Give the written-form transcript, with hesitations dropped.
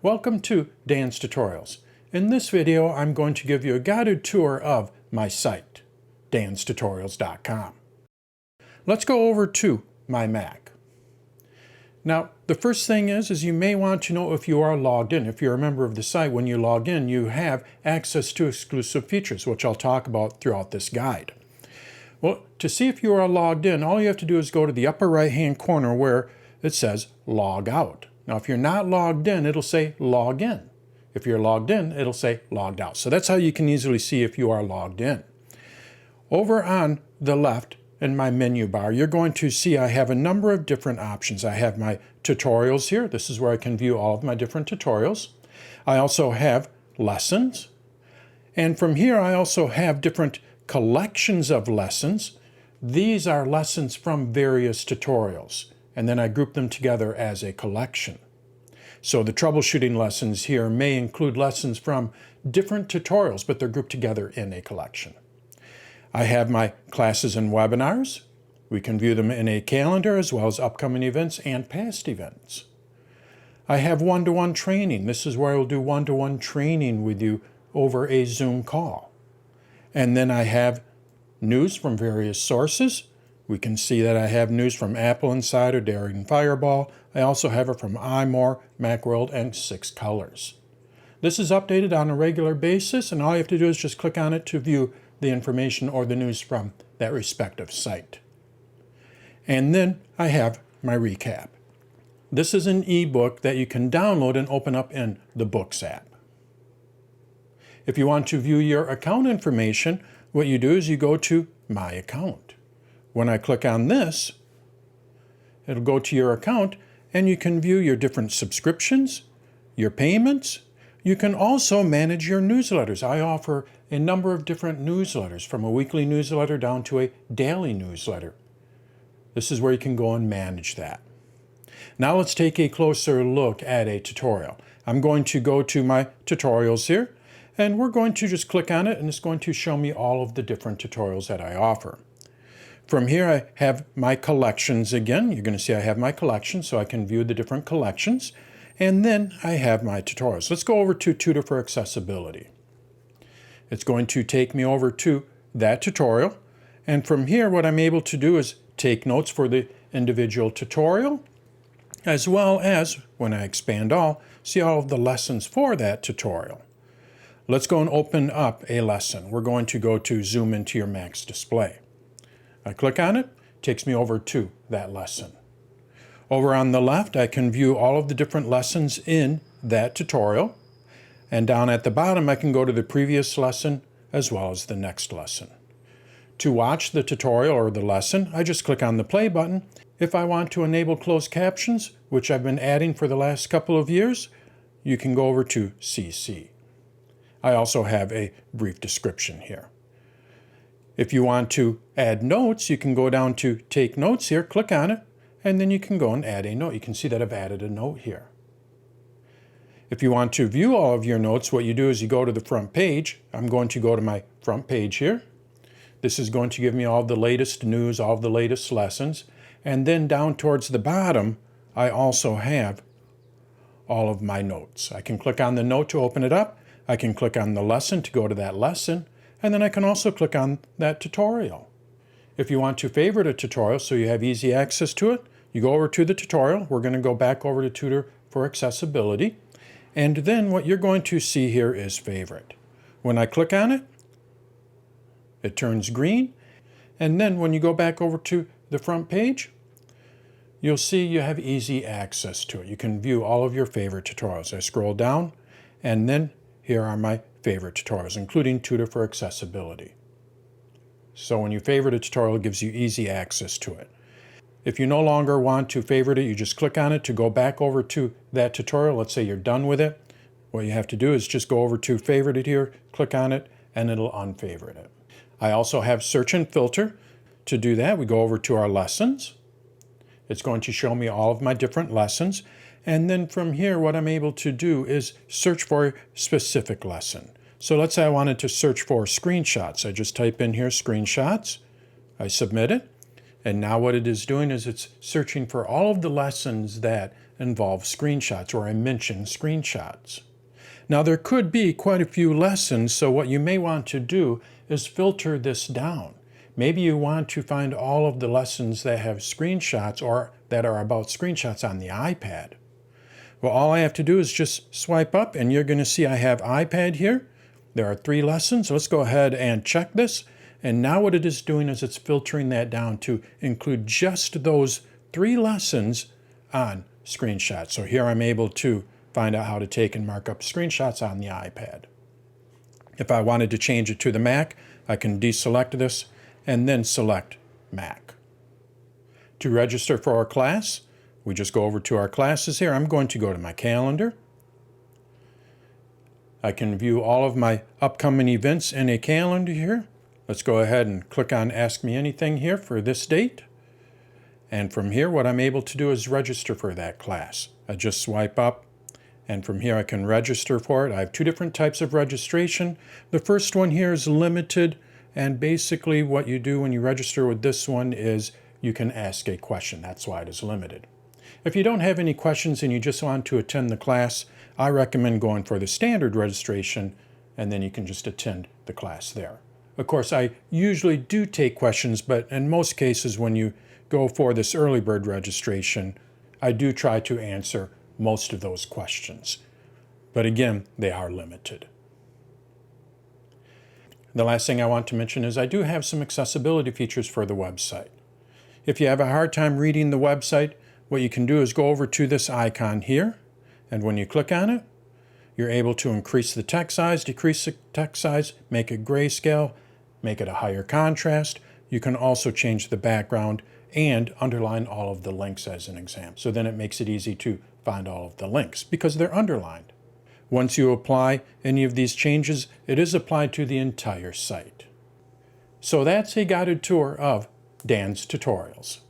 Welcome to Dan's Tutorials. In this video, I'm going to give you a guided tour of my site, danstutorials.com. Let's go over to my Mac. Now, the first thing is you may want to know if you are logged in. If you're a member of the site, when you log in, you have access to exclusive features, which I'll talk about throughout this guide. Well, to see if you are logged in, all you have to do is go to the upper right-hand corner where it says Log Out. Now, if you're not logged in, it'll say Log In. If you're logged in, it'll say Logged Out. So that's how you can easily see if you are logged in. Over on the left in my menu bar, you're going to see I have a number of different options. I have my tutorials here. This is where I can view all of my different tutorials. I also have lessons. And from here, I also have different collections of lessons. These are lessons from various tutorials. And then I group them together as a collection. So the troubleshooting lessons here may include lessons from different tutorials, but they're grouped together in a collection. I have my classes and webinars. We can view them in a calendar as well as upcoming events and past events. I have one-to-one training. This is where I will do one-to-one training with you over a Zoom call. And then I have news from various sources. We can see that I have news from Apple Insider, Daring Fireball. I also have it from iMore, Macworld, and 6 Colors. This is updated on a regular basis, and all you have to do is just click on it to view the information or the news from that respective site. And then I have my recap. This is an ebook that you can download and open up in the Books app. If you want to view your account information, what you do is you go to My Account. When I click on this, it'll go to your account and you can view your different subscriptions, your payments. You can also manage your newsletters. I offer a number of different newsletters, from a weekly newsletter down to a daily newsletter. This is where you can go and manage that. Now let's take a closer look at a tutorial. I'm going to go to my tutorials here, and we're going to just click on it, and it's going to show me all of the different tutorials that I offer. From here, I have my collections again. You're going to see I have my collections, so I can view the different collections. And then I have my tutorials. Let's go over to Tutor for Accessibility. It's going to take me over to that tutorial. And from here, what I'm able to do is take notes for the individual tutorial, as well as, when I expand all, see all of the lessons for that tutorial. Let's go and open up a lesson. We're going to go to Zoom into your Mac's display. I click on it, takes me over to that lesson. Over on the left, I can view all of the different lessons in that tutorial. And down at the bottom, I can go to the previous lesson as well as the next lesson. To watch the tutorial or the lesson, I just click on the play button. If I want to enable closed captions, which I've been adding for the last couple of years, you can go over to CC. I also have a brief description here. If you want to add notes, you can go down to Take Notes here, click on it, and then you can go and add a note. You can see that I've added a note here. If you want to view all of your notes, what you do is you go to the front page. I'm going to go to my front page here. This is going to give me all the latest news, all of the latest lessons. And then down towards the bottom, I also have all of my notes. I can click on the note to open it up. I can click on the lesson to go to that lesson. And then I can also click on that tutorial. If you want to favorite a tutorial so you have easy access to it, you go over to the tutorial. We're going to go back over to Tutor for Accessibility. And then what you're going to see here is Favorite. When I click on it, it turns green. And then when you go back over to the front page, you'll see you have easy access to it. You can view all of your favorite tutorials. I scroll down, and then here are my favorite tutorials, including Tutor for Accessibility. So when you favorite a tutorial, it gives you easy access to it. If you no longer want to favorite it, you just click on it to go back over to that tutorial. Let's say you're done with it. What you have to do is just go over to Favorite It here, click on it, and it'll unfavorite it. I also have Search and Filter. To do that, we go over to our lessons. It's going to show me all of my different lessons. And then from here, what I'm able to do is search for a specific lesson. So let's say I wanted to search for screenshots. I just type in here screenshots. I submit it. And now what it is doing is it's searching for all of the lessons that involve screenshots, or I mention screenshots. Now there could be quite a few lessons, so what you may want to do is filter this down. Maybe you want to find all of the lessons that have screenshots or that are about screenshots on the iPad. Well, all I have to do is just swipe up and you're going to see I have iPad here. There are 3 lessons. Let's go ahead and check this. And now what it is doing is it's filtering that down to include just those 3 lessons on screenshots. So here I'm able to find out how to take and mark up screenshots on the iPad. If I wanted to change it to the Mac, I can deselect this and then select Mac. To register for our class, we just go over to our classes here. I'm going to go to my calendar. I can view all of my upcoming events in a calendar here. Let's go ahead and click on Ask Me Anything here for this date. And from here, what I'm able to do is register for that class. I just swipe up, and from here I can register for it. I have 2 different types of registration. The first one here is limited, and basically what you do when you register with this one is you can ask a question. That's why it is limited. If you don't have any questions and you just want to attend the class, I recommend going for the standard registration, and then you can just attend the class there. Of course, I usually do take questions, but in most cases when you go for this early bird registration, I do try to answer most of those questions. But again, they are limited. The last thing I want to mention is I do have some accessibility features for the website. If you have a hard time reading the website, what you can do is go over to this icon here, and when you click on it, you're able to increase the text size, decrease the text size, make it grayscale, make it a higher contrast. You can also change the background and underline all of the links as an example. So then it makes it easy to find all of the links because they're underlined. Once you apply any of these changes, it is applied to the entire site. So that's a guided tour of Dan's Tutorials.